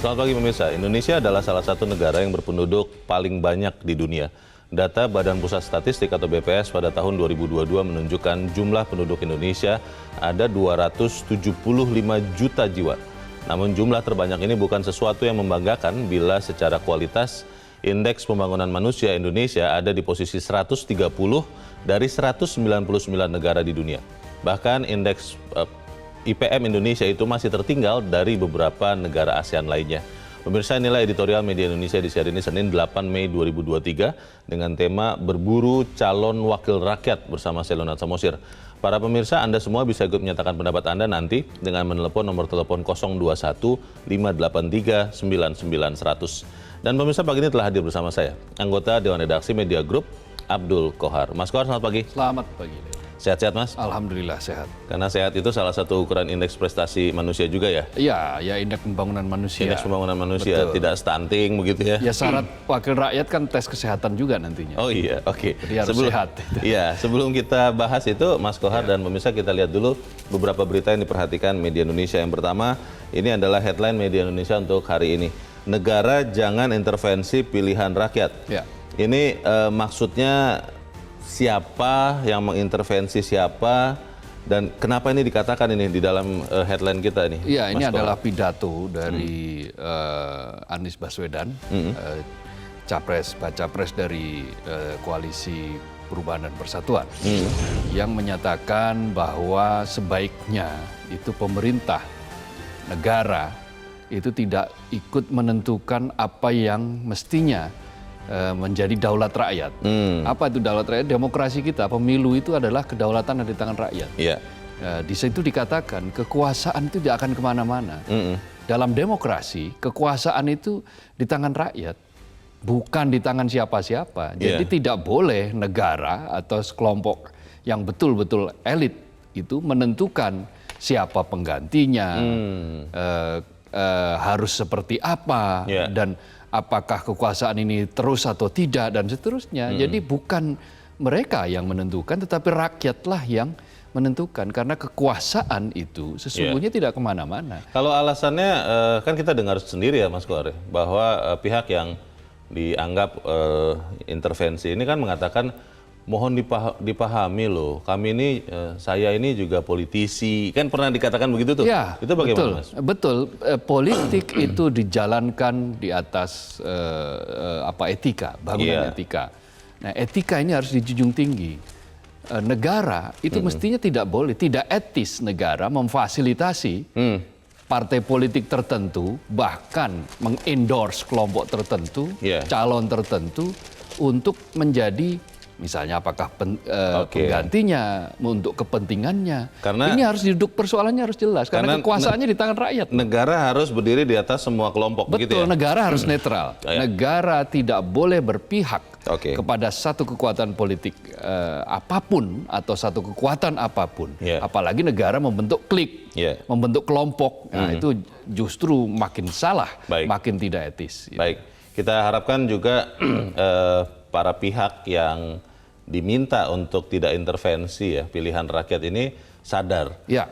Selamat pagi pemirsa, Indonesia adalah salah satu negara yang berpenduduk paling banyak di dunia. Data Badan Pusat Statistik atau BPS pada tahun 2022 menunjukkan jumlah penduduk Indonesia ada 275 juta jiwa. Namun jumlah terbanyak ini bukan sesuatu yang membanggakan bila secara kualitas Indeks Pembangunan Manusia Indonesia ada di posisi 130 dari 199 negara di dunia. Bahkan indeks IPM Indonesia itu masih tertinggal dari beberapa negara ASEAN lainnya. Pemirsa, inilah editorial Media Indonesia di hari ini Senin 8 Mei 2023 dengan tema Berburu Calon Wakil Rakyat bersama saya Leonard Samosir. Para pemirsa, Anda semua bisa ikut menyatakan pendapat Anda nanti dengan menelepon nomor telepon 021 583 99 100. Dan pemirsa, pagi ini telah hadir bersama saya, anggota Dewan Redaksi Media Group, Abdul Kohar. Mas Kohar, selamat pagi. Selamat pagi. Sehat-sehat, Mas? Alhamdulillah sehat. Karena sehat itu salah satu ukuran indeks prestasi manusia juga ya? Iya, ya indeks pembangunan manusia. Indeks pembangunan manusia, betul. Tidak stunting begitu ya? Ya syarat wakil rakyat kan tes kesehatan juga nantinya. Oh iya, oke. Jadi harus sehat. Iya, sebelum kita bahas itu, Mas Kohar dan pemirsa, kita lihat dulu beberapa berita yang diperhatikan Media Indonesia. Yang pertama, ini adalah headline Media Indonesia untuk hari ini. Negara jangan intervensi pilihan rakyat. Ya. Ini maksudnya siapa yang mengintervensi siapa dan kenapa ini dikatakan ini di dalam headline kita ini? Iya, ini adalah pidato dari Anies Baswedan, baca pres dari Koalisi Perubahan dan Persatuan, yang menyatakan bahwa sebaiknya itu pemerintah, negara itu tidak ikut menentukan apa yang mestinya menjadi daulat rakyat. Apa itu daulat rakyat? Demokrasi kita, pemilu itu adalah kedaulatan di tangan rakyat. Yeah. Di situ dikatakan kekuasaan itu tidak akan kemana-mana. Dalam demokrasi, kekuasaan itu di tangan rakyat, bukan di tangan siapa-siapa. Jadi tidak boleh negara atau sekelompok yang betul-betul elit itu menentukan siapa penggantinya, harus seperti apa, dan apakah kekuasaan ini terus atau tidak, dan seterusnya. Jadi bukan mereka yang menentukan, tetapi rakyatlah yang menentukan. Karena kekuasaan itu sesungguhnya tidak kemana-mana. Kalau alasannya, kan kita dengar sendiri ya Mas Kohar, bahwa pihak yang dianggap intervensi ini kan mengatakan, mohon dipahami loh, kami ini, saya ini juga politisi, kan pernah dikatakan begitu tuh? Ya, itu bagaimana, Mas? Betul. Politik itu dijalankan di atas etika, bangunan etika. Nah, etika ini harus dijunjung tinggi. Negara itu mestinya tidak boleh, tidak etis negara memfasilitasi partai politik tertentu, bahkan mengendorse kelompok tertentu, calon tertentu untuk menjadi misalnya apakah penggantinya untuk kepentingannya. Karena ini harus duduk, persoalannya harus jelas. Karena kekuasaannya di tangan rakyat. Negara harus berdiri di atas semua kelompok. Betul, begitu ya? Negara harus netral. Negara tidak boleh berpihak kepada satu kekuatan politik apapun atau satu kekuatan apapun. Apalagi negara membentuk klik, membentuk kelompok. Nah, itu justru makin salah, makin tidak etis. Baik, kita harapkan juga para pihak yang diminta untuk tidak intervensi ya pilihan rakyat ini sadar. Ya.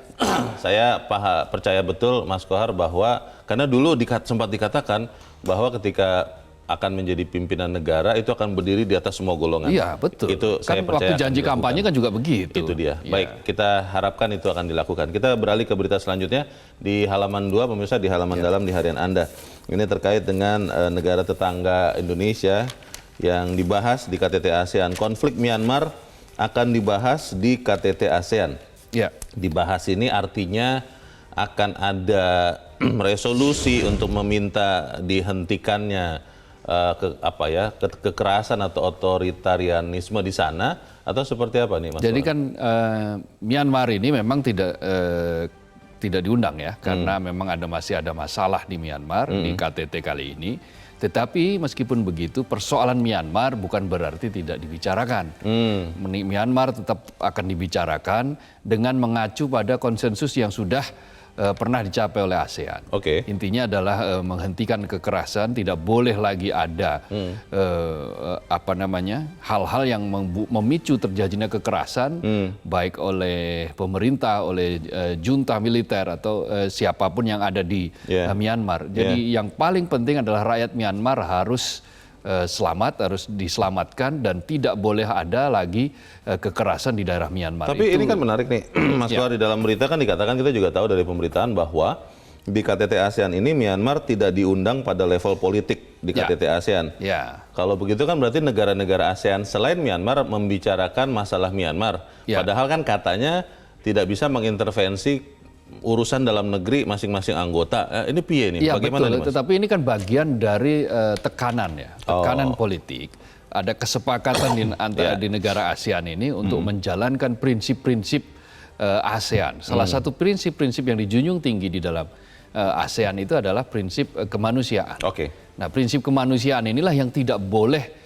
Saya percaya betul Mas Kohar bahwa karena dulu sempat dikatakan bahwa ketika akan menjadi pimpinan negara itu akan berdiri di atas semua golongan. Iya, betul. Itu kan saya percaya. Waktu janji kampanye kan juga begitu. Itu dia. Baik, kita harapkan itu akan dilakukan. Kita beralih ke berita selanjutnya di halaman 2, pemirsa, di halaman dalam di harian Anda. Ini terkait dengan negara tetangga Indonesia yang dibahas di KTT ASEAN. Konflik Myanmar akan dibahas di KTT ASEAN. Ya. Dibahas ini artinya akan ada resolusi untuk meminta dihentikannya kekerasan atau otoritarianisme di sana, atau seperti apa nih Mas? Jadi kan Myanmar ini memang tidak diundang ya, karena memang masih ada masalah di Myanmar di KTT kali ini. Tetapi meskipun begitu, persoalan Myanmar bukan berarti tidak dibicarakan. Myanmar tetap akan dibicarakan dengan mengacu pada konsensus yang sudah pernah dicapai oleh ASEAN. Oke. Intinya adalah menghentikan kekerasan, tidak boleh lagi ada hal-hal yang memicu terjadinya kekerasan, baik oleh pemerintah, oleh junta militer atau siapapun yang ada di Myanmar. Jadi yang paling penting adalah rakyat Myanmar harus selamat, harus diselamatkan dan tidak boleh ada lagi kekerasan di daerah Myanmar. Tapi ini kan menarik nih, Mas Kohar, di dalam berita kan dikatakan, kita juga tahu dari pemberitaan bahwa di KTT ASEAN ini Myanmar tidak diundang pada level politik di KTT ASEAN. Kalau begitu kan berarti negara-negara ASEAN selain Myanmar membicarakan masalah Myanmar. Padahal kan katanya tidak bisa mengintervensi urusan dalam negeri masing-masing anggota. Ini piye nih? Bagaimana betul, nih, Mas? Tetapi ini kan bagian dari tekanan tekanan politik. Ada kesepakatan di negara ASEAN ini untuk menjalankan prinsip-prinsip ASEAN. Salah satu prinsip-prinsip yang dijunjung tinggi di dalam ASEAN itu adalah prinsip kemanusiaan. Nah, prinsip kemanusiaan inilah yang tidak boleh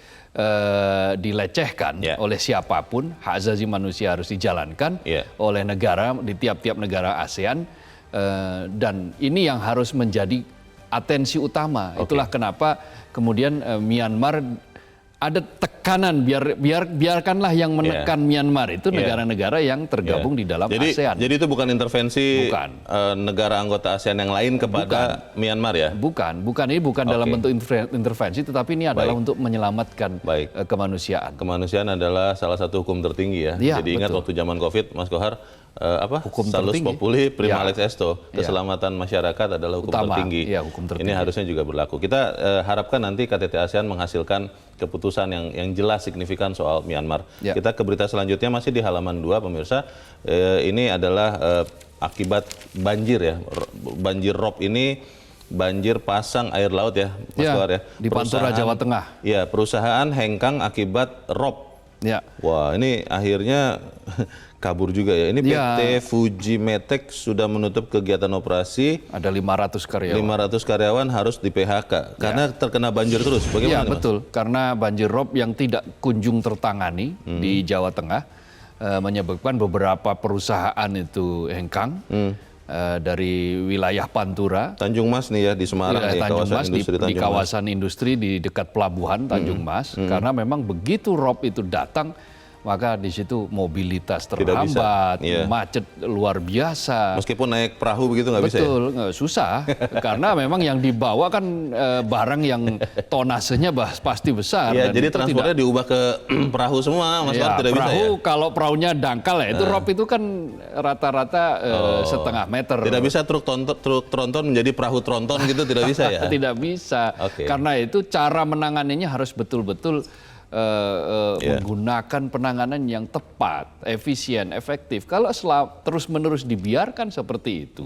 dilecehkan oleh siapapun. Hak asasi manusia harus dijalankan oleh negara di tiap-tiap negara ASEAN, dan ini yang harus menjadi atensi utama. Itulah kenapa kemudian Myanmar ada tekanan, biarkanlah yang menekan Myanmar itu negara-negara yang tergabung di dalam ASEAN. Jadi itu bukan intervensi negara anggota ASEAN yang lain kepada Myanmar ya? Bukan. Ini bukan dalam bentuk intervensi, tetapi ini adalah untuk menyelamatkan kemanusiaan. Kemanusiaan adalah salah satu hukum tertinggi ya. Jadi ingat waktu zaman COVID, Mas Kohar, hukum Salus tertinggi. Populi Prima Lex Esto, keselamatan masyarakat adalah hukum tertinggi. Hukum tertinggi. Ini harusnya juga berlaku. Kita harapkan nanti KTT ASEAN menghasilkan keputusan yang jelas signifikan soal Myanmar. Kita ke berita selanjutnya, masih di halaman 2 pemirsa. Ini adalah akibat banjir ya. Banjir rob ini banjir pasang air laut ya, Mas Kohar ya. Di Pantura, Jawa Tengah. Ya, perusahaan hengkang akibat rob. Wah, ini akhirnya kabur juga ya. Ini PT Fuji Metek sudah menutup kegiatan operasi. Ada 500 karyawan. 500 karyawan harus di PHK karena terkena banjir terus. Bagaimana? Betul. Karena banjir rob yang tidak kunjung tertangani di Jawa Tengah menyebabkan beberapa perusahaan itu hengkang. Dari wilayah Pantura, Tanjung Mas nih ya, di Semarang nih, Tanjung Mas, di kawasan Mas. Industri di dekat pelabuhan Tanjung Mas, karena memang begitu rob itu datang, maka di situ mobilitas terhambat, macet luar biasa. Meskipun naik perahu begitu nggak bisa ya? Betul, susah. Karena memang yang dibawa kan barang yang tonasenya pasti besar. Jadi transportnya diubah ke perahu semua, Mas Kohar, tidak bisa ya? Kalau perahunya dangkal ya, itu rob itu kan rata-rata setengah meter. Tidak bisa truk tronton menjadi perahu tronton gitu, tidak bisa ya? Tidak bisa. Karena itu cara menanganinya harus betul-betul menggunakan penanganan yang tepat, efisien, efektif. Kalau terus-menerus dibiarkan seperti itu,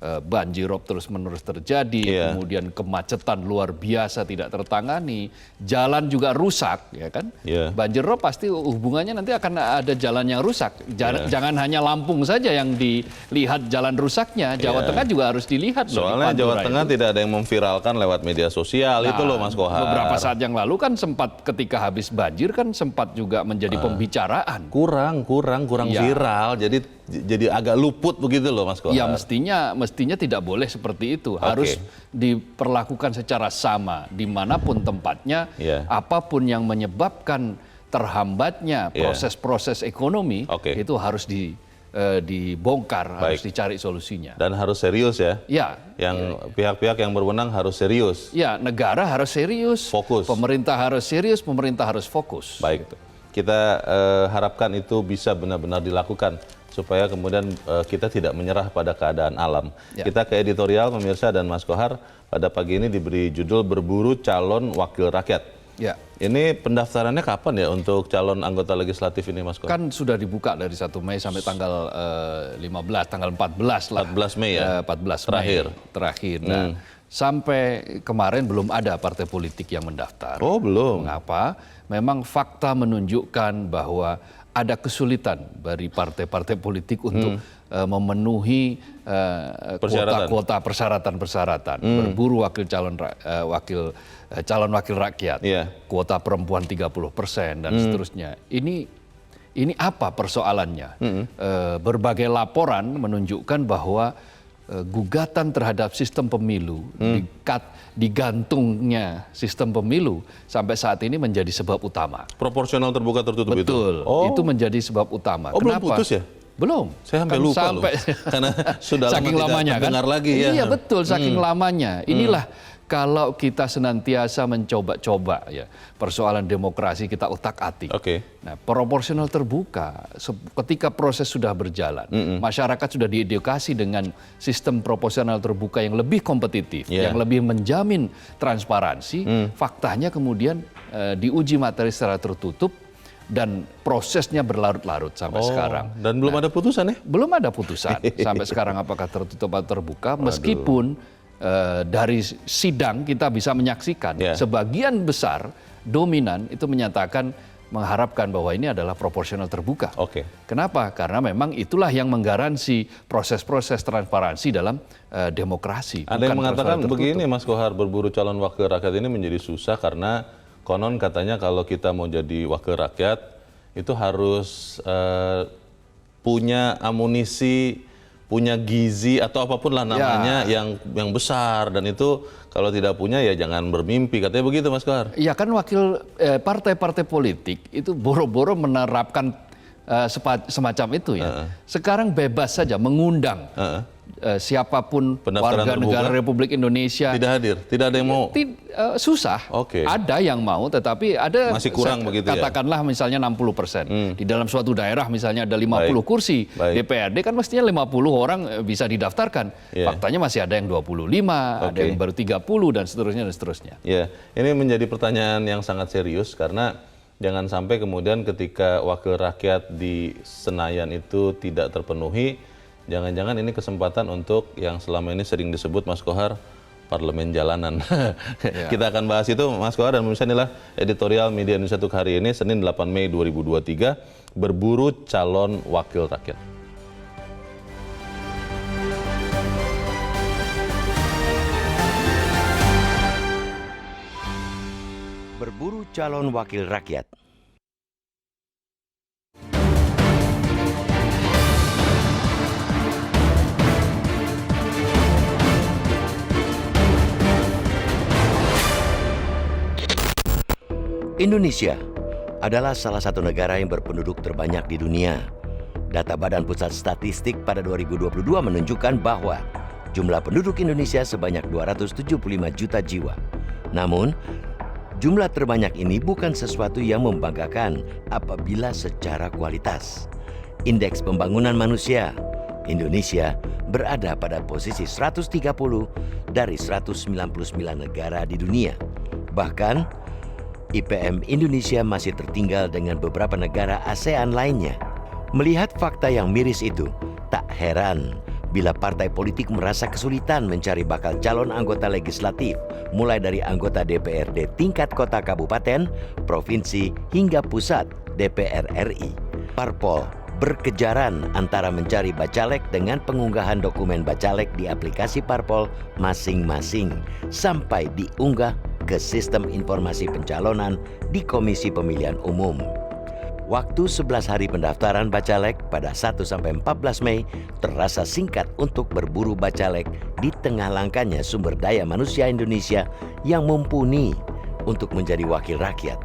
banjir rob terus-menerus terjadi, kemudian kemacetan luar biasa tidak tertangani, jalan juga rusak, ya kan? Banjir rob pasti hubungannya nanti akan ada jalan yang rusak. Jangan hanya Lampung saja yang dilihat jalan rusaknya, Jawa Tengah juga harus dilihat. Soalnya Jawa Tengah tidak ada yang memviralkan lewat media sosial, itu loh Mas Kohar. Beberapa saat yang lalu kan sempat ketika habis banjir kan sempat juga menjadi pembicaraan. Kurang viral, jadi agak luput begitu loh Mas Kohar. Ya mestinya tidak boleh seperti itu. Harus diperlakukan secara sama dimanapun tempatnya, apapun yang menyebabkan terhambatnya proses-proses ekonomi itu harus dibongkar, harus dicari solusinya. Dan harus serius ya. Yang pihak-pihak yang berwenang harus serius. Negara harus serius. Fokus. Pemerintah harus serius, pemerintah harus fokus. Baik. Kita harapkan itu bisa benar-benar dilakukan supaya kemudian kita tidak menyerah pada keadaan alam. Kita ke editorial pemirsa dan Mas Kohar, pada pagi ini diberi judul Berburu Calon Wakil Rakyat. Ini pendaftarannya kapan ya untuk calon anggota legislatif ini, Mas Kohar? Kan sudah dibuka dari 1 Mei sampai tanggal 15, tanggal 14 lah. 14 Mei ya? 14 Terakhir. Mei. Terakhir. Nah, sampai kemarin belum ada partai politik yang mendaftar. Oh, belum. Mengapa? Memang fakta menunjukkan bahwa ada kesulitan dari partai-partai politik untuk memenuhi kuota persyaratan-persyaratan. Berburu calon wakil rakyat, kuota perempuan 30% dan seterusnya. Ini apa persoalannya? Berbagai laporan menunjukkan bahwa gugatan terhadap sistem pemilu, digantungnya sistem pemilu sampai saat ini menjadi sebab utama. Proporsional terbuka tertutup itu? Betul, itu menjadi sebab utama. Oh, Kenapa? belum putus ya? Belum. Saya sampai lupa loh. Karena sudah lama saking lamanya kan? dengar lagi ya. Iya betul, saking lamanya. Inilah kalau kita senantiasa mencoba-coba ya persoalan demokrasi kita utak-atik. Nah, proporsional terbuka ketika proses sudah berjalan, masyarakat sudah diedukasi dengan sistem proporsional terbuka yang lebih kompetitif, yang lebih menjamin transparansi. Faktanya kemudian diuji materi secara tertutup dan prosesnya berlarut-larut sampai sekarang. Dan belum ada putusan ya? Belum ada putusan sampai sekarang apakah tertutup atau terbuka. Meskipun dari sidang kita bisa menyaksikan sebagian besar dominan itu menyatakan mengharapkan bahwa ini adalah proporsional terbuka. Kenapa? Karena memang itulah yang menggaransi proses-proses transparansi dalam demokrasi. Ada yang mengatakan begini, Mas Kohar, berburu calon wakil rakyat ini menjadi susah karena konon katanya kalau kita mau jadi wakil rakyat itu harus punya amunisi, punya gizi atau apapun lah namanya yang besar, dan itu kalau tidak punya ya jangan bermimpi, katanya begitu Mas Kohar. Iya kan wakil partai-partai politik itu boro-boro menerapkan semacam itu ya. Sekarang bebas saja mengundang siapapun warga negara Republik Indonesia. Tidak hadir, tidak ada yang mau. Susah. Ada yang mau, tetapi ada masih kurang begitu ya. Katakanlah misalnya 60%. Di dalam suatu daerah misalnya ada 50 kursi DPRD, kan mestinya 50 orang bisa didaftarkan. Faktanya masih ada yang 25, ada yang baru 30 dan seterusnya. Ya, ini menjadi pertanyaan yang sangat serius karena jangan sampai kemudian ketika wakil rakyat di Senayan itu tidak terpenuhi, jangan-jangan ini kesempatan untuk yang selama ini sering disebut Mas Kohar parlemen jalanan. Kita akan bahas itu Mas Kohar, dan pemirsa, inilah editorial Media Indonesia untuk hari ini Senin 8 Mei 2023, berburu calon wakil rakyat. Berburu calon wakil rakyat. Indonesia adalah salah satu negara yang berpenduduk terbanyak di dunia. Data Badan Pusat Statistik pada 2022 menunjukkan bahwa jumlah penduduk Indonesia sebanyak 275 juta jiwa. Namun, jumlah terbanyak ini bukan sesuatu yang membanggakan apabila secara kualitas. Indeks Pembangunan Manusia Indonesia berada pada posisi 130 dari 199 negara di dunia. Bahkan, IPM Indonesia masih tertinggal dengan beberapa negara ASEAN lainnya. Melihat fakta yang miris itu, tak heran bila partai politik merasa kesulitan mencari bakal calon anggota legislatif, mulai dari anggota DPRD tingkat kota kabupaten, provinsi, hingga pusat DPR RI. Parpol berkejaran antara mencari bacalek dengan pengunggahan dokumen bacalek di aplikasi parpol masing-masing sampai diunggah ke sistem informasi pencalonan di Komisi Pemilihan Umum. Waktu 11 hari pendaftaran bacalek pada 1-14 Mei terasa singkat untuk berburu bacalek di tengah langkanya sumber daya manusia Indonesia yang mumpuni untuk menjadi wakil rakyat.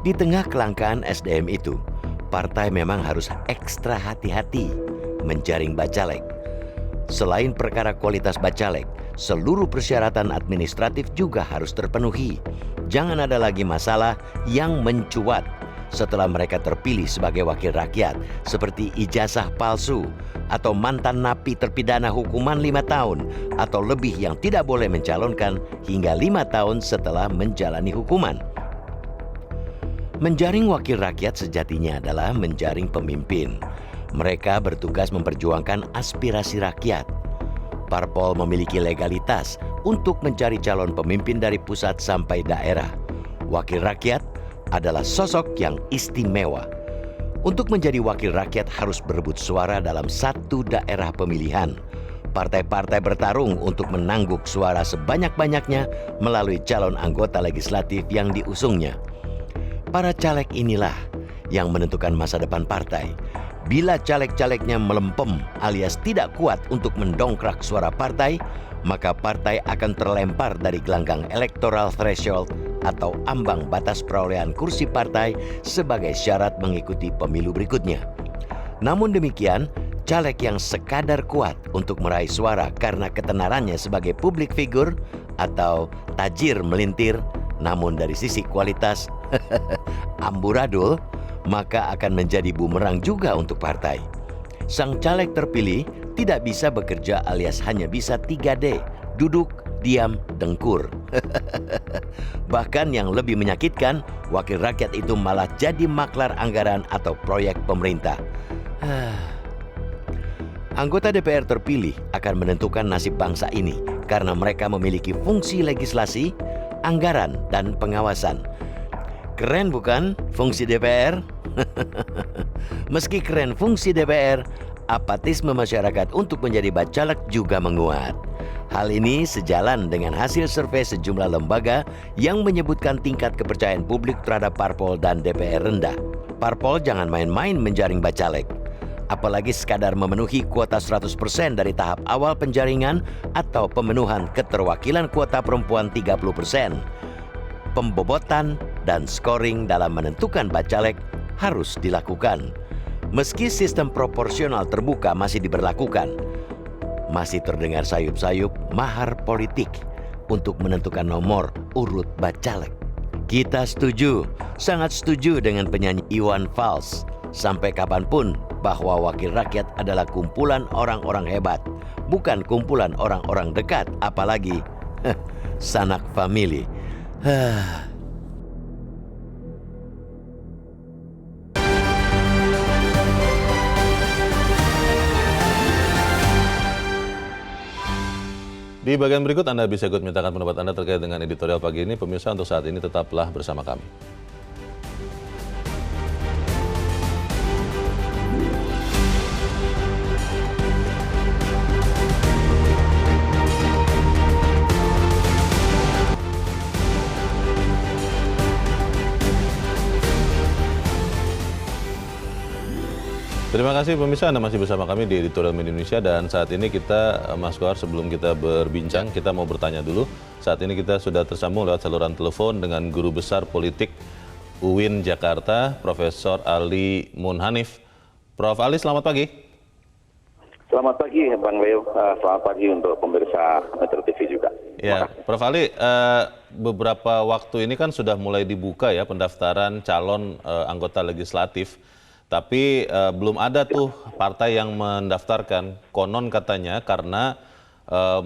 Di tengah kelangkaan SDM itu, partai memang harus ekstra hati-hati menjaring bacalek. Selain perkara kualitas bacalek, seluruh persyaratan administratif juga harus terpenuhi. Jangan ada lagi masalah yang mencuat setelah mereka terpilih sebagai wakil rakyat, seperti ijazah palsu atau mantan napi terpidana hukuman 5 tahun atau lebih yang tidak boleh mencalonkan hingga 5 tahun setelah menjalani hukuman. Menjaring wakil rakyat sejatinya adalah menjaring pemimpin. Mereka bertugas memperjuangkan aspirasi rakyat. Parpol memiliki legalitas untuk mencari calon pemimpin dari pusat sampai daerah. Wakil rakyat adalah sosok yang istimewa. Untuk menjadi wakil rakyat harus berebut suara dalam satu daerah pemilihan. Partai-partai bertarung untuk menangguk suara sebanyak-banyaknya melalui calon anggota legislatif yang diusungnya. Para caleg inilah yang menentukan masa depan partai. Bila caleg-calegnya melempem alias tidak kuat untuk mendongkrak suara partai, maka partai akan terlempar dari gelanggang electoral threshold atau ambang batas perolehan kursi partai sebagai syarat mengikuti pemilu berikutnya. Namun demikian, caleg yang sekadar kuat untuk meraih suara karena ketenarannya sebagai publik figur atau tajir melintir, namun dari sisi kualitas amburadul, maka akan menjadi bumerang juga untuk partai. Sang caleg terpilih tidak bisa bekerja alias hanya bisa 3D, duduk, diam, dengkur. Bahkan yang lebih menyakitkan, wakil rakyat itu malah jadi maklar anggaran atau proyek pemerintah. Anggota DPR terpilih akan menentukan nasib bangsa ini karena mereka memiliki fungsi legislasi, anggaran, dan pengawasan. Keren bukan fungsi DPR? Meski keren fungsi DPR, apatisme masyarakat untuk menjadi bacalek juga menguat. Hal ini sejalan dengan hasil survei sejumlah lembaga yang menyebutkan tingkat kepercayaan publik terhadap parpol dan DPR rendah. Parpol jangan main-main menjaring bacalek, apalagi sekadar memenuhi kuota 100% dari tahap awal penjaringan atau pemenuhan keterwakilan kuota perempuan 30%. Pembobotan dan scoring dalam menentukan bacalek harus dilakukan. Meski sistem proporsional terbuka masih diberlakukan, masih terdengar sayup-sayup mahar politik untuk menentukan nomor urut bacalek. Kita setuju, sangat setuju dengan penyanyi Iwan Fals. Sampai kapanpun bahwa wakil rakyat adalah kumpulan orang-orang hebat, bukan kumpulan orang-orang dekat, apalagi sanak famili. Di bagian berikut Anda bisa ikut mintakan pendapat Anda terkait dengan editorial pagi ini. Pemirsa, untuk saat ini tetaplah bersama kami. Terima kasih pemirsa, Anda masih bersama kami di Editorial Media Indonesia, dan saat ini kita, Mas Kohar, sebelum kita berbincang, kita mau bertanya dulu. Saat ini kita sudah tersambung lewat saluran telepon dengan Guru Besar Politik UIN Jakarta, Profesor Ali Munhanif. Prof. Ali, selamat pagi. Selamat pagi, Bang Leo. Selamat pagi untuk pemirsa Metro TV juga. Ya, Prof. Ali, beberapa waktu ini kan sudah mulai dibuka ya pendaftaran calon anggota legislatif. Tapi belum ada tuh partai yang mendaftarkan, konon katanya karena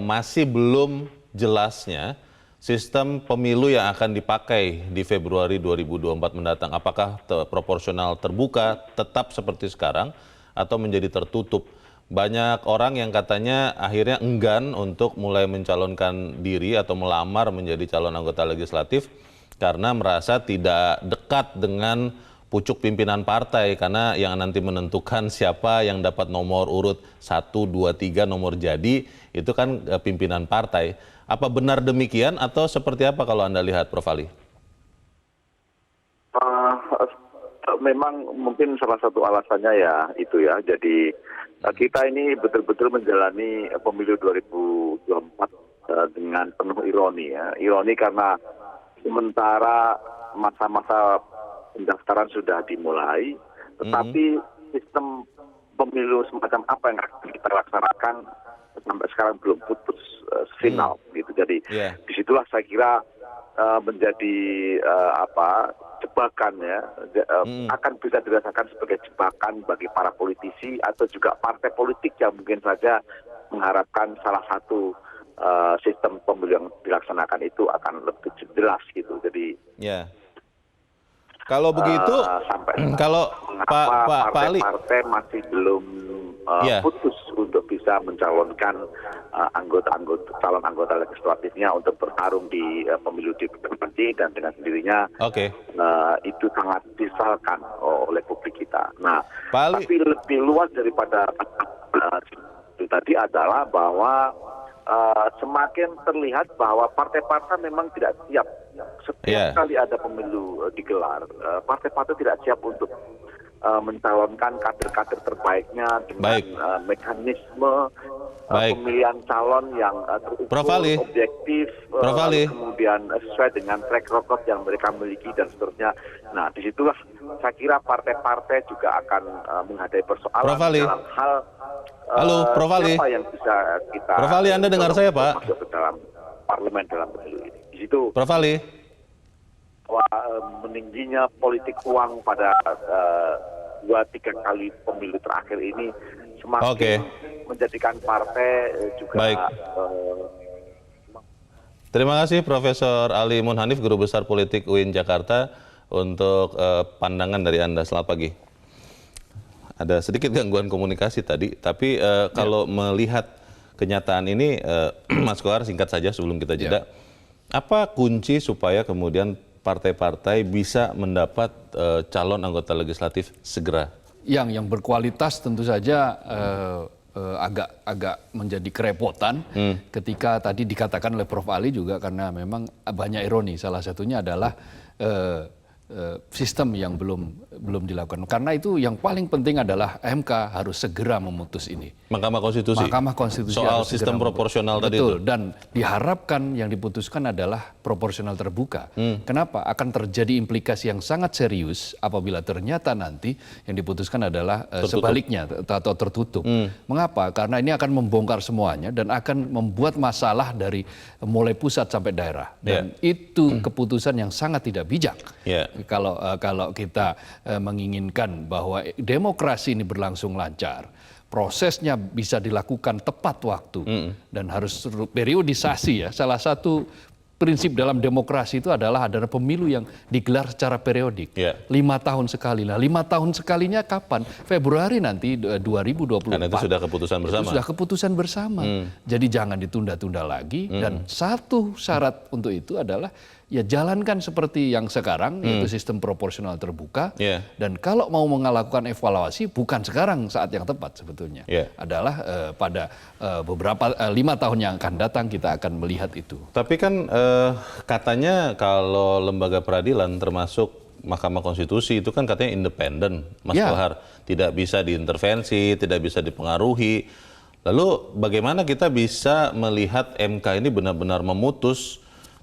masih belum jelasnya sistem pemilu yang akan dipakai di Februari 2024 mendatang. Apakah proporsional terbuka tetap seperti sekarang atau menjadi tertutup? Banyak orang yang katanya akhirnya enggan untuk mulai mencalonkan diri atau melamar menjadi calon anggota legislatif karena merasa tidak dekat dengan pucuk pimpinan partai, karena yang nanti menentukan siapa yang dapat nomor urut 1, 2, 3 nomor jadi itu kan pimpinan partai. Apa benar demikian atau seperti apa kalau Anda lihat, Prof. Ali? Memang mungkin salah satu alasannya ya itu ya. Jadi kita ini betul-betul menjalani pemilu 2024 dengan penuh ironi ya. Ironi karena sementara masa-masa pendaftaran sudah dimulai, tetapi sistem pemilu semacam apa yang akan kita laksanakan sampai sekarang belum putus final gitu. Jadi disitulah saya kira menjadi jebakan ya, akan bisa dirasakan sebagai jebakan bagi para politisi atau juga partai politik yang mungkin saja mengharapkan salah satu sistem pemilu yang dilaksanakan itu akan lebih jelas gitu. Jadi kalau begitu, kalau Pak Ali, partai masih belum putus untuk bisa mencalonkan calon anggota legislatifnya untuk bertarung di pemilu di nanti, dan dengan sendirinya itu sangat disalkan oleh publik kita. Nah, tapi lebih luas daripada itu tadi adalah bahwa semakin terlihat bahwa partai-partai memang tidak siap. Setiap kali ada pemilu digelar, partai-partai tidak siap untuk mencalonkan kader-kader terbaiknya dengan mekanisme pemilihan calon yang terukur, objektif, kemudian sesuai dengan track record yang mereka miliki dan seterusnya. Nah, disitulah saya kira partai-partai juga akan menghadapi persoalan dalam hal siapa yang bisa kita Prof. Ali, Anda dengar saya, Pak? Masuk ke dalam parlemen dalam pemilu ini. Di situ Prof. Ali, meningginya politik uang pada 2-3 kali pemilu terakhir ini semakin menjadikan partai juga. Terima kasih Profesor Ali Munhanif, Guru Besar Politik UIN Jakarta, untuk pandangan dari Anda. Selamat pagi. Ada sedikit gangguan komunikasi tadi, tapi kalau melihat kenyataan ini, Mas Kohar, singkat saja sebelum kita jeda, apa kunci supaya kemudian partai-partai bisa mendapat calon anggota legislatif segera? Yang berkualitas tentu saja agak menjadi kerepotan ketika tadi dikatakan oleh Prof. Ali juga, karena memang banyak ironi. Salah satunya adalah sistem yang belum dilakukan. Karena itu yang paling penting adalah MK harus segera memutus ini. Mahkamah Konstitusi. Mahkamah Konstitusi soal sistem proporsional tadi itu. Betul, dan diharapkan yang diputuskan adalah proporsional terbuka. Kenapa? Akan terjadi implikasi yang sangat serius apabila ternyata nanti yang diputuskan adalah sebaliknya atau tertutup. Mengapa? Karena ini akan membongkar semuanya dan akan membuat masalah dari mulai pusat sampai daerah. Dan itu keputusan yang sangat tidak bijak. Kalau kita menginginkan bahwa demokrasi ini berlangsung lancar, prosesnya bisa dilakukan tepat waktu dan harus periodisasi ya. Salah satu prinsip dalam demokrasi itu adalah ada pemilu yang digelar secara periodik. 5 tahun sekali. Nah, 5 tahun sekalinya kapan? Februari nanti 2024. Karena itu sudah keputusan bersama. Itu sudah keputusan bersama. Jadi jangan ditunda-tunda lagi. Dan satu syarat untuk itu adalah ya jalankan seperti yang sekarang, yaitu sistem proporsional terbuka. Dan kalau mau melakukan evaluasi, bukan sekarang saat yang tepat sebetulnya. Adalah pada beberapa 5 tahun yang akan datang kita akan melihat itu. Tapi kan katanya kalau lembaga peradilan termasuk Mahkamah Konstitusi itu kan katanya independen, Mas Kohar. Tidak bisa diintervensi, tidak bisa dipengaruhi. Lalu bagaimana kita bisa melihat MK ini benar-benar memutus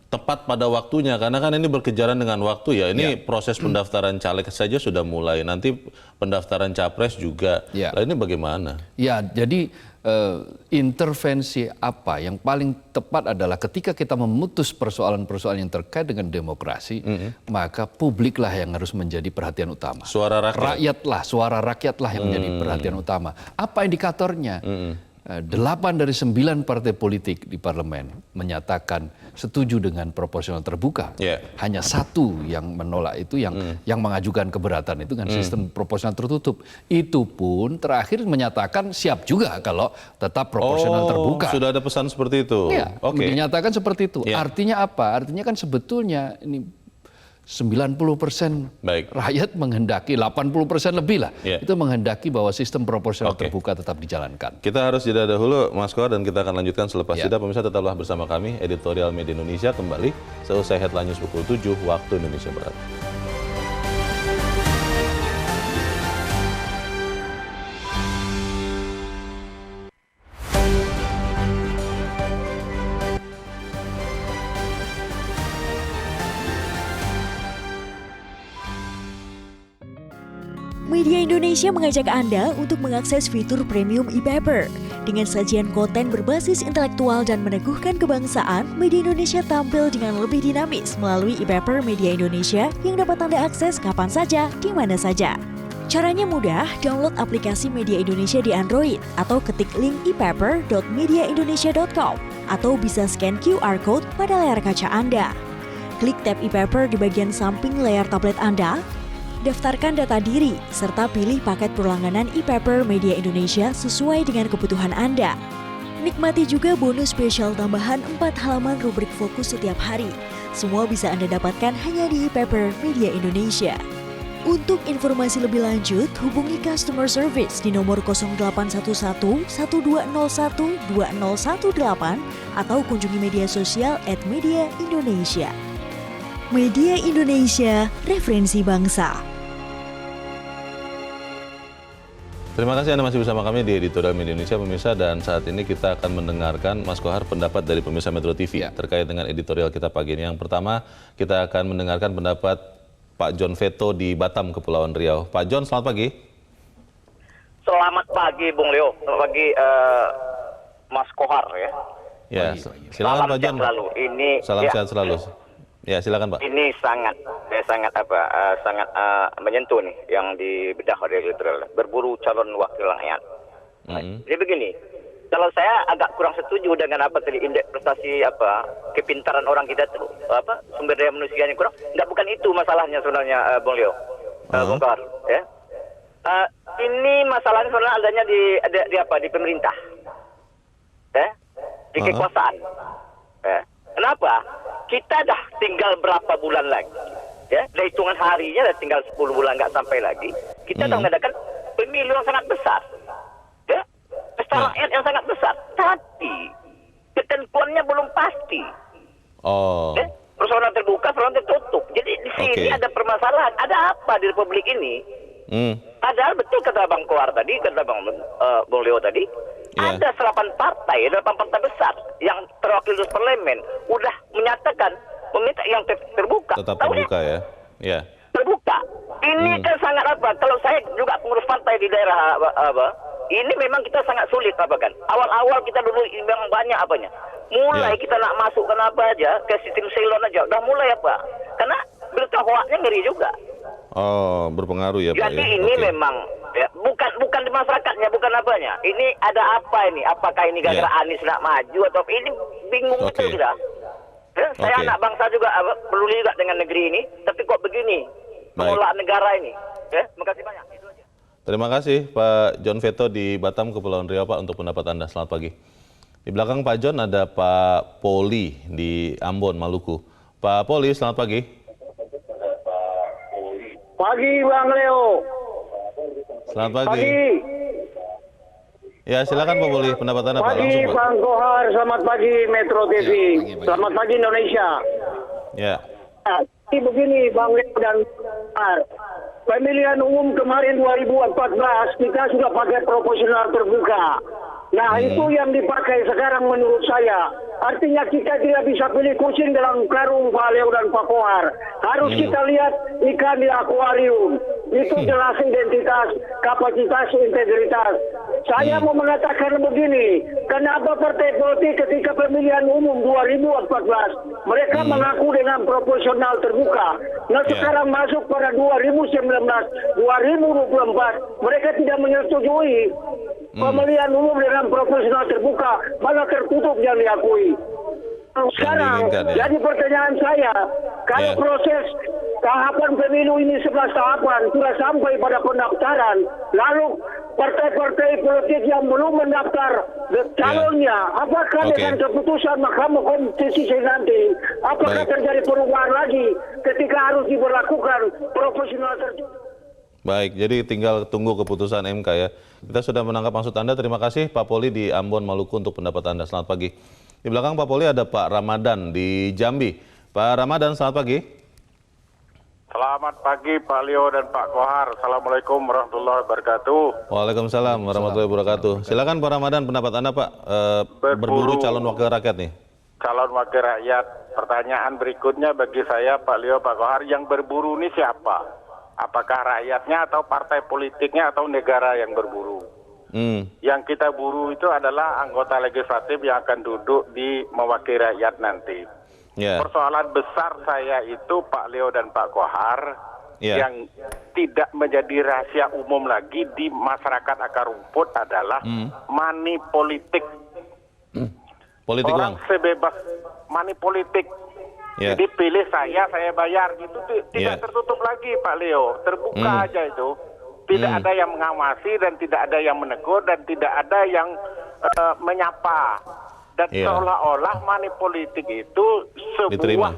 tepat pada waktunya, karena kan ini berkejaran dengan waktu ya. Ini proses pendaftaran caleg saja sudah mulai, nanti pendaftaran capres juga. Nah, ini bagaimana? Ya, jadi intervensi apa yang paling tepat adalah ketika kita memutus persoalan-persoalan yang terkait dengan demokrasi, maka publiklah yang harus menjadi perhatian utama. Suara rakyat. Suara rakyatlah yang menjadi perhatian utama. Apa indikatornya? 8 dari 9 partai politik di parlemen menyatakan setuju dengan proporsional terbuka. Hanya 1 yang menolak itu, yang mengajukan keberatan itu kan sistem proporsional tertutup. Itu pun terakhir menyatakan siap juga kalau tetap proporsional terbuka. Sudah ada pesan seperti itu. Dinyatakan seperti itu. Artinya apa? Artinya kan sebetulnya ini 90% rakyat menghendaki, 80% lebih lah, itu menghendaki bahwa sistem proporsional terbuka tetap dijalankan. Kita harus jeda dahulu, Mas Kohar, dan kita akan lanjutkan selepas jeda. Pemirsa, tetaplah bersama kami, Editorial Media Indonesia kembali seusai Headline News pukul 7 waktu Indonesia Barat. Media Indonesia mengajak Anda untuk mengakses fitur premium e-paper. Dengan sajian konten berbasis intelektual dan meneguhkan kebangsaan, Media Indonesia tampil dengan lebih dinamis melalui e-paper Media Indonesia yang dapat Anda akses kapan saja, di mana saja. Caranya mudah, download aplikasi Media Indonesia di Android atau ketik link e-paper.mediaindonesia.com atau bisa scan QR Code pada layar kaca Anda. Klik tab e-paper di bagian samping layar tablet Anda, daftarkan data diri, serta pilih paket berlangganan e-paper Media Indonesia sesuai dengan kebutuhan Anda. Nikmati juga bonus spesial tambahan 4 halaman rubrik fokus setiap hari. Semua bisa Anda dapatkan hanya di e-paper Media Indonesia. Untuk informasi lebih lanjut, hubungi customer service di nomor 0811 1201 2018 atau kunjungi media sosial @mediaindonesia. Media Indonesia, referensi bangsa. Terima kasih Anda masih bersama kami di Editorial Media Indonesia, pemirsa, dan saat ini kita akan mendengarkan Mas Kohar pendapat dari pemirsa Metro TV terkait dengan editorial kita pagi ini. Yang pertama, kita akan mendengarkan pendapat Pak John Veto di Batam, Kepulauan Riau. Pak John, selamat pagi. Selamat pagi, Bung Leo. Selamat pagi, Mas Kohar ya. Ya, silakan Pak John. Selalu. Ini salam sehat selalu. Ya, silakan Pak. Ini sangat menyentuh nih yang dibedah oleh editorial. Berburu calon wakil rakyat. Jadi begini, kalau saya agak kurang setuju dengan apa tadi indeks prestasi kepintaran orang kita itu sumber daya manusianya kurang. Bukan itu masalahnya sebenarnya, Bung Leo, Bung Kohar. Ya. Ini masalahnya sebenarnya adanya di pemerintah, di kekuasaan. Kenapa? Kita dah tinggal berapa bulan lagi, dari hitungan harinya dah tinggal 10 bulan nggak sampai lagi. Kita dah mengadakan pemilu yang sangat besar, pesta rakyat yang sangat besar. Tapi ketentuannya belum pasti. Persoalan terbuka, persoalan tertutup. Jadi di sini ada permasalahan. Ada apa di Republik ini? Padahal betul kata Bang Kohar tadi, kata Bung Leo tadi, ada 8 partai besar yang terwakil di parlemen udah menyatakan meminta yang terbuka. Tetap terbuka ya. Terbuka. Ini kan sangat kalau saya juga pengurus partai di daerah ini memang kita sangat sulit kan. Awal-awal kita dulu memang banyak mulai kita nak masuk kenapa aja ke sistem silon aja udah mulai karena berita hoaknya ngeri juga. Berpengaruh ya Pak. Jadi ini memang bukan di masyarakatnya, bukan apanya. Ini ada apa ini? Apakah ini gara-gara Anies nak maju atau ini bingung itu sudah. Saya anak bangsa juga peduli juga dengan negeri ini, tapi kok begini mengelola negara ini. Terima kasih banyak. Itu aja. Terima kasih Pak John Veto di Batam, Kepulauan Riau Pak untuk pendapat Anda. Selamat pagi. Di belakang Pak John ada Pak Poli di Ambon, Maluku. Pak Poli, selamat pagi. Pagi Bang Leo. Selamat pagi. Pagi. Ya, silakan Pak Poli, pendapat Anda Pak. Pagi Langsung Pak. Bang Kohar, selamat pagi Metro TV. Selamat pagi Indonesia. Ya. Ini begini Bang Leo dan pemilihan umum kemarin 2014 kita sudah pakai proporsional terbuka. Nah itu yang dipakai sekarang menurut saya. Artinya kita tidak bisa pilih kucing dalam karung Pak Leo dan Pak Kohar. Harus kita lihat ikan di akuarium. Itu jelas identitas, kapasitas, integritas. Saya mau mengatakan begini, kenapa partai politik ketika pemilihan umum 2014 mereka mengaku dengan proporsional terbuka. Nah sekarang masuk pada 2019, 2024 mereka tidak menyetujui pemilihan umum dengan proporsional terbuka, malah tertutup yang diakui. Sekarang, jadi pertanyaan saya, kalau proses tahapan pemilu ini 11 tahapan sudah sampai pada pendaftaran, lalu partai-partai politik yang belum mendaftar calonnya, apakah dengan keputusan Mahkamah Konstitusi nanti, apakah terjadi perubahan lagi ketika harus diberlakukan proporsional tertutup? Baik, jadi tinggal tunggu keputusan MK ya. Kita sudah menangkap maksud Anda. Terima kasih Pak Poli di Ambon, Maluku untuk pendapat Anda. Selamat pagi. Di belakang Pak Poli ada Pak Ramadan di Jambi. Pak Ramadan, selamat pagi. Selamat pagi Pak Leo dan Pak Kohar. Assalamualaikum warahmatullahi wabarakatuh. Waalaikumsalam warahmatullahi wabarakatuh. Silakan Pak Ramadan, pendapat Anda Pak. Berburu calon wakil rakyat nih. Calon wakil rakyat. Pertanyaan berikutnya bagi saya Pak Leo, Pak Kohar, yang berburu ini siapa? Apakah rakyatnya atau partai politiknya atau negara yang berburu? Yang kita buru itu adalah anggota legislatif yang akan duduk di mewakili rakyat nanti. Persoalan besar saya itu Pak Leo dan Pak Kohar yang tidak menjadi rahasia umum lagi di masyarakat akar rumput adalah money politik. Orang sebebas money politik. Jadi pilih saya bayar gitu, tidak tertutup lagi Pak Leo, terbuka aja itu. Tidak ada yang mengawasi dan tidak ada yang menegur dan tidak ada yang menyapa. Dan seolah-olah money politik itu sebuah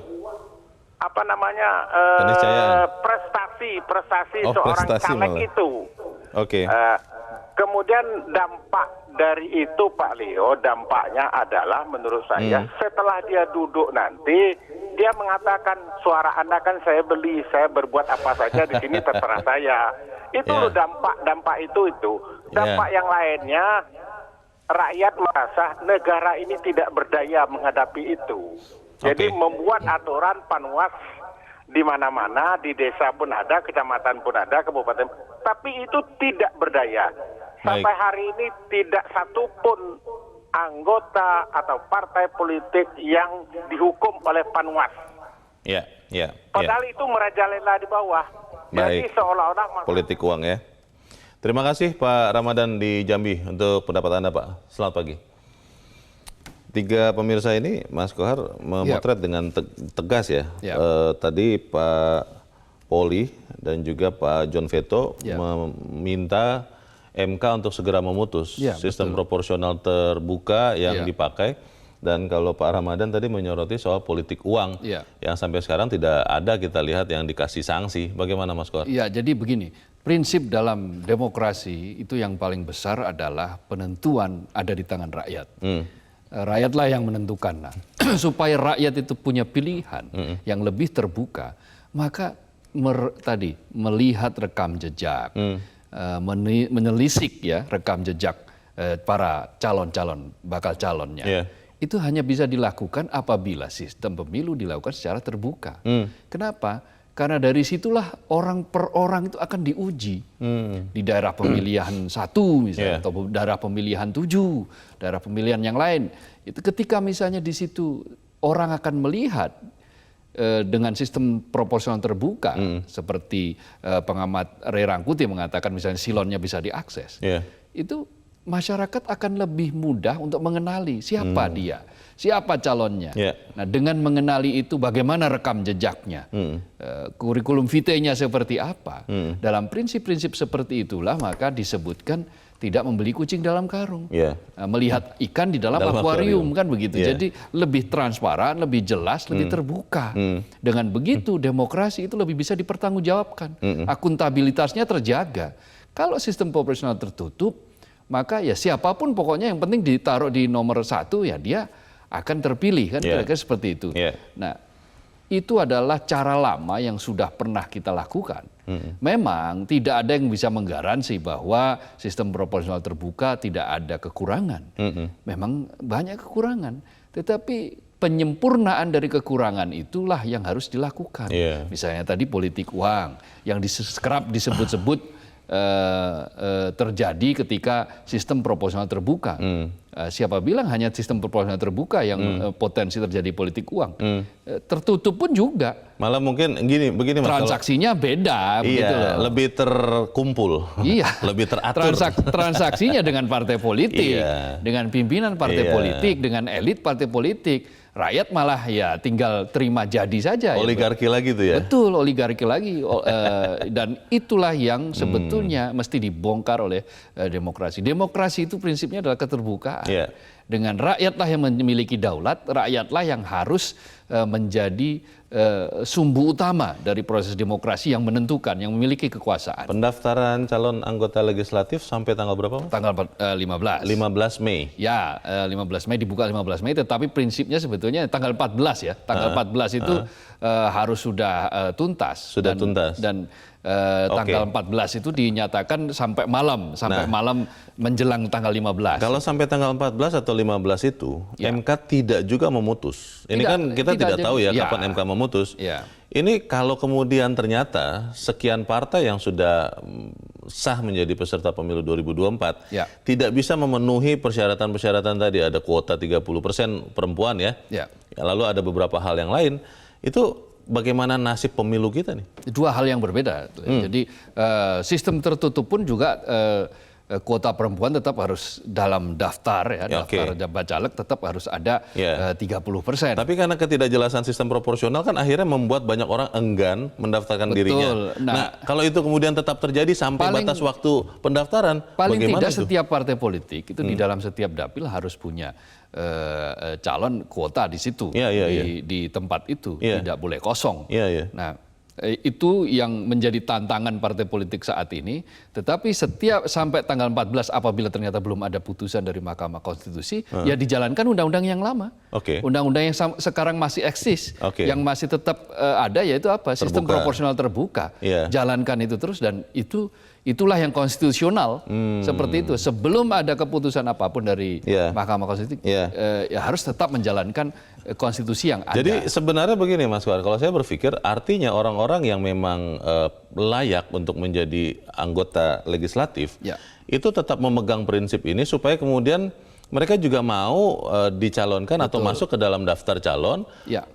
prestasi seorang caleg itu. Kemudian dampak dari itu Pak Leo, dampaknya adalah menurut saya setelah dia duduk nanti dia mengatakan suara Anda kan saya beli, saya berbuat apa saja di sini terserah saya. Itu dampak itu. Dampak yang lainnya, rakyat merasa negara ini tidak berdaya menghadapi itu. Jadi membuat aturan panwas di mana-mana, di desa pun ada, kecamatan pun ada, kabupaten, tapi itu tidak berdaya. Sampai hari ini tidak satupun anggota atau partai politik yang dihukum oleh panwas. Padahal itu merajalela di bawah. Jadi seolah-olah politik uang ya. Terima kasih Pak Ramadan di Jambi untuk pendapat Anda Pak. Selamat pagi. Tiga pemirsa ini, Mas Kohar memotret dengan tegas ya. Tadi Pak Poli dan juga Pak John Veto meminta MK untuk segera memutus sistem proporsional terbuka yang dipakai. Dan kalau Pak Ramadan tadi menyoroti soal politik uang yang sampai sekarang tidak ada kita lihat yang dikasih sanksi. Bagaimana Mas Kohar? Iya, jadi begini, prinsip dalam demokrasi itu yang paling besar adalah penentuan ada di tangan rakyat. Rakyatlah yang menentukan. Nah, supaya rakyat itu punya pilihan yang lebih terbuka, maka tadi melihat rekam jejak, menelisik ya rekam jejak para calon-calon bakal calonnya. Itu hanya bisa dilakukan apabila sistem pemilu dilakukan secara terbuka. Kenapa? Karena dari situlah orang per orang itu akan diuji. Di daerah pemilihan 1 misalnya, atau daerah pemilihan 7, daerah pemilihan yang lain. Itu ketika misalnya di situ orang akan melihat dengan sistem proporsional terbuka, seperti pengamat Ray Rangkuti mengatakan misalnya silonnya bisa diakses. Itu masyarakat akan lebih mudah untuk mengenali siapa dia, siapa calonnya. Nah, dengan mengenali itu bagaimana rekam jejaknya, kurikulum vitae-nya seperti apa. Dalam prinsip-prinsip seperti itulah maka disebutkan tidak membeli kucing dalam karung, melihat ikan di dalam akuarium kan begitu. Jadi lebih transparan, lebih jelas, lebih terbuka. Dengan begitu demokrasi itu lebih bisa dipertanggungjawabkan, akuntabilitasnya terjaga. Kalau sistem proporsional tertutup, maka ya siapapun pokoknya yang penting ditaruh di nomor 1 ya dia akan terpilih kan kira-kira seperti itu. Nah, itu adalah cara lama yang sudah pernah kita lakukan. Memang tidak ada yang bisa menggaransi bahwa sistem proporsional terbuka tidak ada kekurangan. Memang banyak kekurangan, tetapi penyempurnaan dari kekurangan itulah yang harus dilakukan. Misalnya tadi politik uang yang kerap disebut-sebut terjadi ketika sistem proporsional terbuka. Siapa bilang hanya sistem proporsional terbuka yang potensi terjadi politik uang? Tertutup pun juga. Malah mungkin begini Mas. Transaksinya beda. Begitu loh. Lebih terkumpul. Lebih teratur. Transaksinya dengan partai politik, dengan pimpinan partai politik, dengan elit partai politik. Rakyat malah ya tinggal terima jadi saja. Oligarki lagi tuh ya? Betul, oligarki lagi. Dan itulah yang sebetulnya mesti dibongkar oleh demokrasi. Demokrasi itu prinsipnya adalah keterbukaan. Dengan rakyatlah yang memiliki daulat, rakyatlah yang harus menjadi sumbu utama dari proses demokrasi yang menentukan, yang memiliki kekuasaan. Pendaftaran calon anggota legislatif sampai tanggal berapa? Tanggal 15. 15 Mei. Ya, 15 Mei dibuka 15 Mei, tetapi prinsipnya sebetulnya tanggal 14 ya. Tanggal 14 itu harus sudah tuntas. Sudah tuntas. Dan tanggal 14 itu dinyatakan sampai malam menjelang tanggal 15. Kalau sampai tanggal 14 atau 15 itu MK tidak juga memutus. Ini kan kita tidak tahu ya kapan MK memutus. Ini kalau kemudian ternyata sekian partai yang sudah sah menjadi peserta pemilu 2024 tidak bisa memenuhi persyaratan-persyaratan tadi, ada kuota 30% perempuan ya. Lalu ada beberapa hal yang lain, itu bagaimana nasib pemilu kita nih? Dua hal yang berbeda. Jadi sistem tertutup pun juga kuota perempuan tetap harus dalam daftar ya, daftar bacalek tetap harus ada 30%. Tapi karena ketidakjelasan sistem proporsional kan akhirnya membuat banyak orang enggan mendaftarkan dirinya. Nah, kalau itu kemudian tetap terjadi sampai batas waktu pendaftaran, paling tidak setiap partai politik itu di dalam setiap dapil harus punya calon kuota di situ, di tempat itu, tidak boleh kosong. Nah, itu yang menjadi tantangan partai politik saat ini. Tetapi setiap sampai tanggal 14 apabila ternyata belum ada putusan dari Mahkamah Konstitusi, ya dijalankan undang-undang yang lama. Undang-undang yang sekarang masih eksis, yang masih tetap ada, yaitu apa? Sistem proporsional terbuka. Jalankan itu terus, dan itu Itulah yang konstitusional seperti itu. Sebelum ada keputusan apapun dari Mahkamah Konstitusi, ya harus tetap menjalankan konstitusi yang ada. Jadi sebenarnya begini Mas Kohar, kalau saya berpikir artinya orang-orang yang memang layak untuk menjadi anggota legislatif itu tetap memegang prinsip ini supaya kemudian mereka juga mau dicalonkan atau masuk ke dalam daftar calon.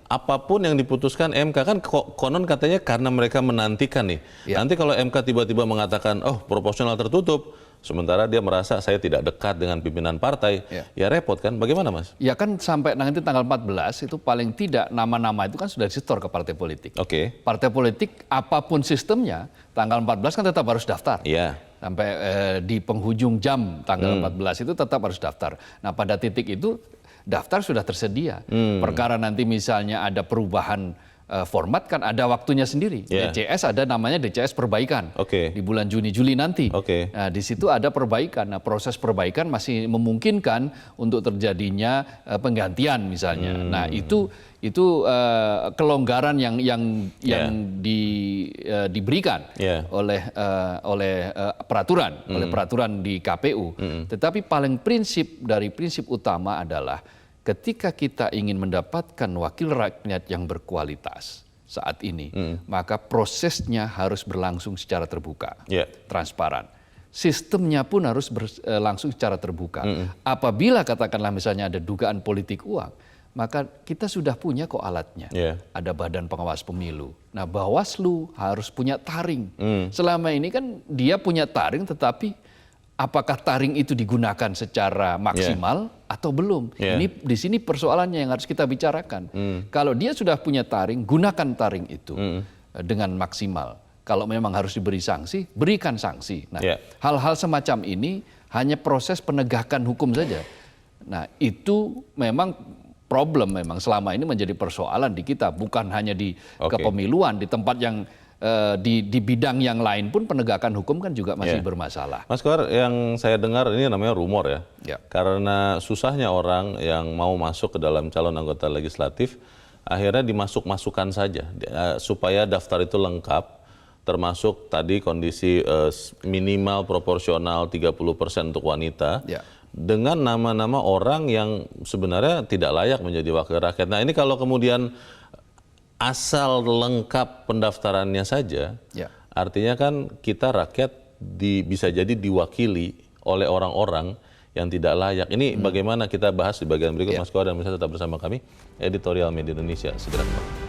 Apapun yang diputuskan MK, kan konon katanya karena mereka menantikan nih. Nanti kalau MK tiba-tiba mengatakan, oh proporsional tertutup, sementara dia merasa saya tidak dekat dengan pimpinan partai, ya repot kan? Bagaimana Mas? Ya kan sampai nanti tanggal 14 itu paling tidak nama-nama itu kan sudah disetor ke partai politik. Partai politik apapun sistemnya, tanggal 14 kan tetap harus daftar. Sampai di penghujung jam tanggal 14 itu tetap harus daftar. Nah pada titik itu daftar sudah tersedia. Perkara nanti misalnya ada perubahan format kan ada waktunya sendiri. DCS ada namanya DCS perbaikan di bulan Juni-Juli nanti. Nah di situ ada perbaikan. Nah proses perbaikan masih memungkinkan untuk terjadinya penggantian misalnya. Nah itu kelonggaran yang diberikan oleh peraturan di KPU. Tetapi paling prinsip utama adalah ketika kita ingin mendapatkan wakil rakyat yang berkualitas saat ini, maka prosesnya harus berlangsung secara terbuka, transparan. Sistemnya pun harus berlangsung secara terbuka. Apabila katakanlah misalnya ada dugaan politik uang, maka kita sudah punya kok alatnya. Ada Badan Pengawas Pemilu. Nah Bawaslu harus punya taring. Selama ini kan dia punya taring, tetapi apakah taring itu digunakan secara maksimal atau belum? Ini di sini persoalannya yang harus kita bicarakan. Kalau dia sudah punya taring, gunakan taring itu dengan maksimal. Kalau memang harus diberi sanksi, berikan sanksi. Nah, hal-hal semacam ini hanya proses penegakan hukum saja. Nah, itu memang problem memang selama ini menjadi persoalan di kita, bukan hanya di kepemiluan, di tempat yang di bidang yang lain pun penegakan hukum kan juga masih bermasalah. Mas Kohar, yang saya dengar ini namanya rumor ya. Karena susahnya orang yang mau masuk ke dalam calon anggota legislatif, akhirnya dimasuk-masukkan saja supaya daftar itu lengkap, termasuk tadi kondisi minimal proporsional 30% untuk wanita. Dengan nama-nama orang yang sebenarnya tidak layak menjadi wakil rakyat. Nah ini kalau kemudian asal lengkap pendaftarannya saja, artinya kan kita rakyat bisa jadi diwakili oleh orang-orang yang tidak layak. Ini bagaimana kita bahas di bagian berikut, Mas Kohar, dan bisa tetap bersama kami, Editorial Media Indonesia. Segera kembali.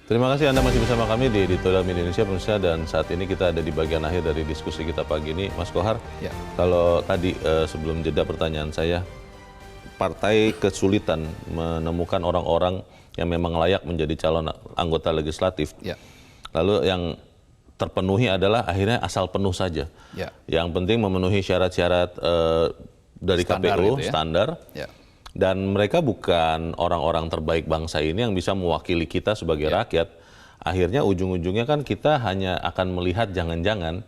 Terima kasih Anda masih bersama kami di Editorial Media Indonesia, pemirsa, dan saat ini kita ada di bagian akhir dari diskusi kita pagi ini. Mas Kohar, kalau tadi sebelum jeda pertanyaan saya, partai kesulitan menemukan orang-orang yang memang layak menjadi calon anggota legislatif. Lalu yang terpenuhi adalah akhirnya asal penuh saja. Yang penting memenuhi syarat-syarat dari KPU, standar. Dan mereka bukan orang-orang terbaik bangsa ini yang bisa mewakili kita sebagai rakyat. Akhirnya ujung-ujungnya kan kita hanya akan melihat jangan-jangan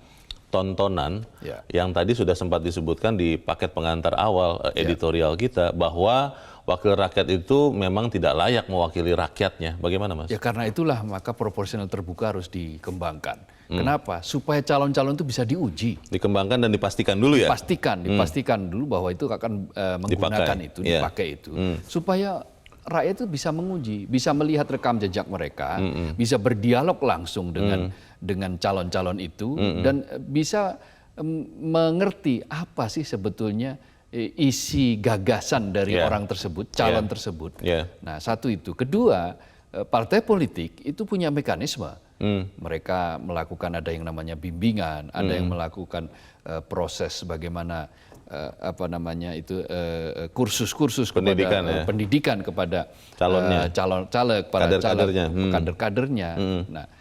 tontonan yang tadi sudah sempat disebutkan di paket pengantar awal editorial kita, bahwa wakil rakyat itu memang tidak layak mewakili rakyatnya. Bagaimana Mas? Ya karena itulah maka proporsional terbuka harus dikembangkan. Kenapa? Supaya calon-calon itu bisa diuji. Dikembangkan dan dipastikan dulu ya? Dipastikan dulu bahwa itu akan menggunakan dipakai itu. Supaya rakyat itu bisa menguji, bisa melihat rekam jejak mereka, bisa berdialog langsung dengan calon-calon itu, dan bisa mengerti apa sih sebetulnya isi gagasan dari orang tersebut, calon tersebut. Nah satu itu. Kedua, partai politik itu punya mekanisme. Mereka melakukan, ada yang namanya bimbingan, ada yang melakukan proses bagaimana kursus-kursus pendidikan kepada caleg, para kader-kadernya. Nah,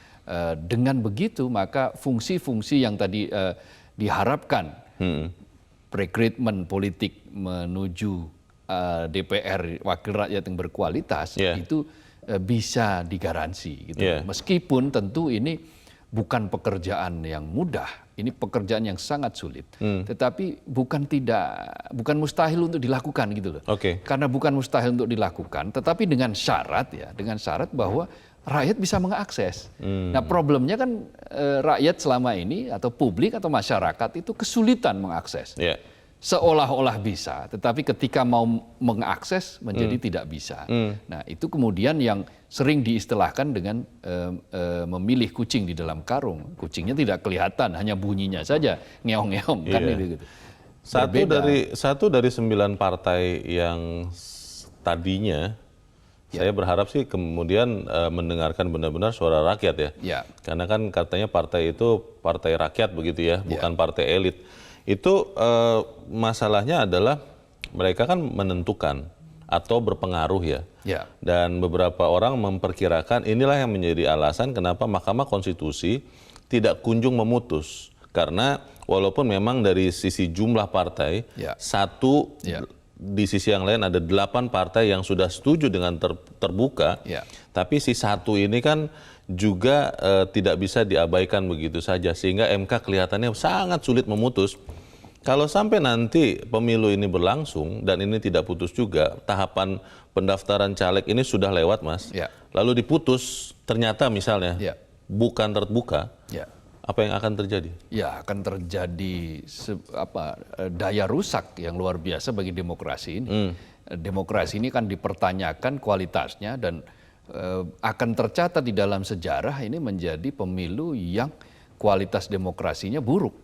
dengan begitu maka fungsi-fungsi yang tadi diharapkan rekrutmen politik menuju DPR wakil rakyat yang berkualitas itu bisa digaransi gitu. Meskipun tentu ini bukan pekerjaan yang mudah, ini pekerjaan yang sangat sulit. Tetapi bukan mustahil untuk dilakukan gitu loh. Karena bukan mustahil untuk dilakukan, tetapi dengan syarat bahwa rakyat bisa mengakses. Nah, problemnya kan rakyat selama ini atau publik atau masyarakat itu kesulitan mengakses. Seolah-olah bisa, tetapi ketika mau mengakses menjadi tidak bisa. Nah, itu kemudian yang sering diistilahkan dengan memilih kucing di dalam karung. Kucingnya tidak kelihatan, hanya bunyinya saja, ngeong-ngeong kan gitu. Satu dari 9 partai yang tadinya saya berharap sih kemudian mendengarkan benar-benar suara rakyat ya. Karena kan katanya partai itu partai rakyat begitu ya, bukan partai elit. Itu masalahnya adalah mereka kan menentukan atau berpengaruh ya. Dan beberapa orang memperkirakan inilah yang menjadi alasan kenapa Mahkamah Konstitusi tidak kunjung memutus. Karena walaupun memang dari sisi jumlah partai, di sisi yang lain ada 8 partai yang sudah setuju dengan terbuka, tapi si satu ini kan juga tidak bisa diabaikan begitu saja, sehingga MK kelihatannya sangat sulit memutus. Kalau sampai nanti pemilu ini berlangsung dan ini tidak putus juga, tahapan pendaftaran caleg ini sudah lewat, Mas. Lalu diputus, ternyata misalnya bukan terbuka, apa yang akan terjadi? Ya, akan terjadi daya rusak yang luar biasa bagi demokrasi ini. Demokrasi ini kan dipertanyakan kualitasnya dan akan tercatat di dalam sejarah ini menjadi pemilu yang kualitas demokrasinya buruk.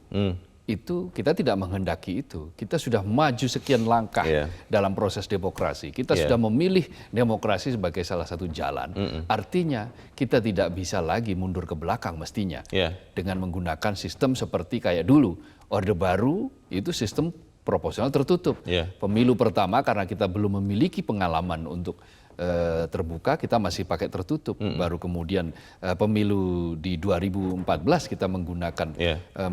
Itu kita tidak menghendaki itu. Kita sudah maju sekian langkah dalam proses demokrasi. Kita sudah memilih demokrasi sebagai salah satu jalan. Artinya kita tidak bisa lagi mundur ke belakang mestinya dengan menggunakan sistem seperti kayak dulu. Orde Baru itu sistem proporsional tertutup. Pemilu pertama karena kita belum memiliki pengalaman untuk terbuka, kita masih pakai tertutup. Baru kemudian pemilu di 2014 kita menggunakan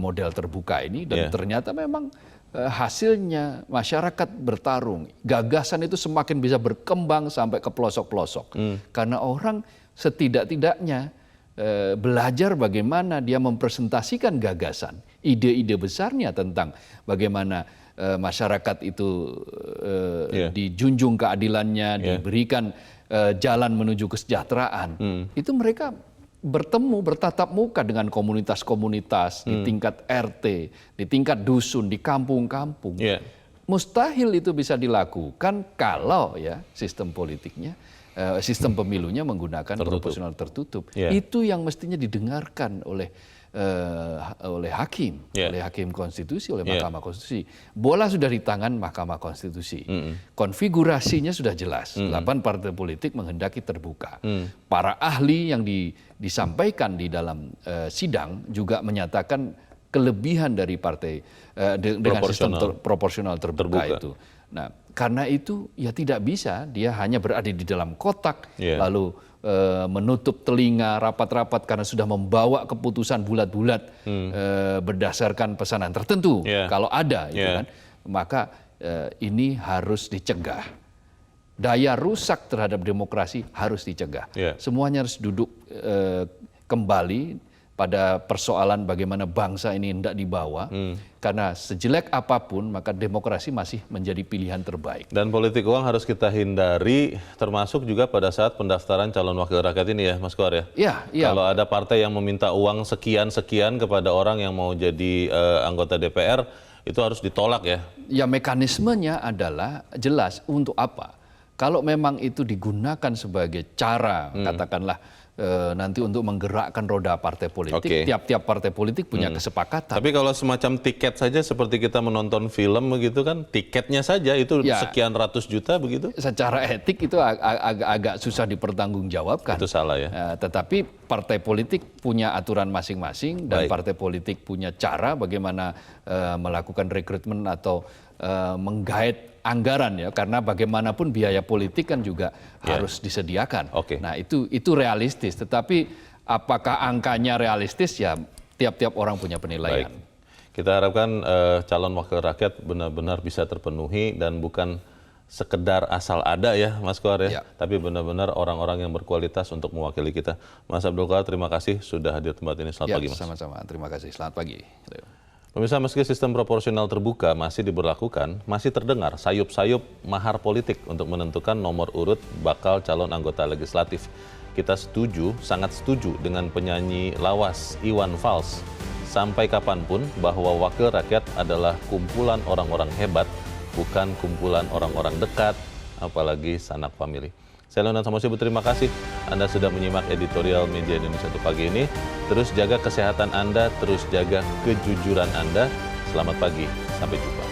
model terbuka ini dan ternyata memang hasilnya masyarakat bertarung. Gagasan itu semakin bisa berkembang sampai ke pelosok-pelosok. Karena orang setidak-tidaknya belajar bagaimana dia mempresentasikan gagasan, ide-ide besarnya tentang bagaimana masyarakat itu dijunjung keadilannya, diberikan jalan menuju kesejahteraan. Itu mereka bertatap muka dengan komunitas-komunitas di tingkat RT, di tingkat dusun, di kampung-kampung. Mustahil itu bisa dilakukan kalau sistem politiknya, sistem pemilunya menggunakan proporsional tertutup. Itu yang mestinya didengarkan oleh hakim, oleh hakim konstitusi, oleh Mahkamah Konstitusi. Bola sudah di tangan Mahkamah Konstitusi. Konfigurasinya sudah jelas. 8 partai politik menghendaki terbuka. Para ahli yang disampaikan di dalam sidang juga menyatakan kelebihan dari partai dengan sistem proporsional terbuka itu. Nah, karena itu ya tidak bisa dia hanya berada di dalam kotak lalu menutup telinga rapat-rapat karena sudah membawa keputusan bulat-bulat berdasarkan pesanan tertentu. Kalau ada, kan, maka ini harus dicegah. Daya rusak terhadap demokrasi harus dicegah. Semuanya harus duduk kembali pada persoalan bagaimana bangsa ini hendak dibawa. Karena sejelek apapun maka demokrasi masih menjadi pilihan terbaik. Dan politik uang harus kita hindari, termasuk juga pada saat pendaftaran calon wakil rakyat ini ya, Mas Kohar ya? Kalau ada partai yang meminta uang sekian-sekian kepada orang yang mau jadi anggota DPR, itu harus ditolak ya? Ya, mekanismenya adalah jelas untuk apa. Kalau memang itu digunakan sebagai cara, katakanlah, nanti untuk menggerakkan roda partai politik, tiap-tiap partai politik punya kesepakatan. Tapi kalau semacam tiket saja seperti kita menonton film begitu kan, tiketnya saja itu sekian ratus juta begitu? Secara etik itu agak susah dipertanggungjawabkan. Itu salah ya. Tetapi partai politik punya aturan masing-masing dan partai politik punya cara bagaimana melakukan rekrutmen atau menggait anggaran ya, karena bagaimanapun biaya politik kan juga harus disediakan. Nah itu realistis, tetapi apakah angkanya realistis ya tiap-tiap orang punya penilaian. Kita harapkan calon wakil rakyat benar-benar bisa terpenuhi dan bukan sekedar asal ada ya Mas Kohar ya, Ya. tapi benar-benar orang-orang yang berkualitas untuk mewakili kita. Mas Abdul Qahar, terima kasih sudah hadir tempat ini. Selamat Ya, pagi Mas. sama-sama. Terima kasih. Selamat pagi. Pemirsa, meski sistem proporsional terbuka masih diberlakukan, masih terdengar sayup-sayup mahar politik untuk menentukan nomor urut bakal calon anggota legislatif. Kita setuju, sangat setuju dengan penyanyi lawas Iwan Fals. Sampai kapanpun bahwa wakil rakyat adalah kumpulan orang-orang hebat, bukan kumpulan orang-orang dekat, apalagi sanak famili. Saya Leonard Samosir, terima kasih Anda sudah menyimak editorial Media Indonesia untuk pagi ini. Terus jaga kesehatan Anda, terus jaga kejujuran Anda. Selamat pagi, sampai jumpa.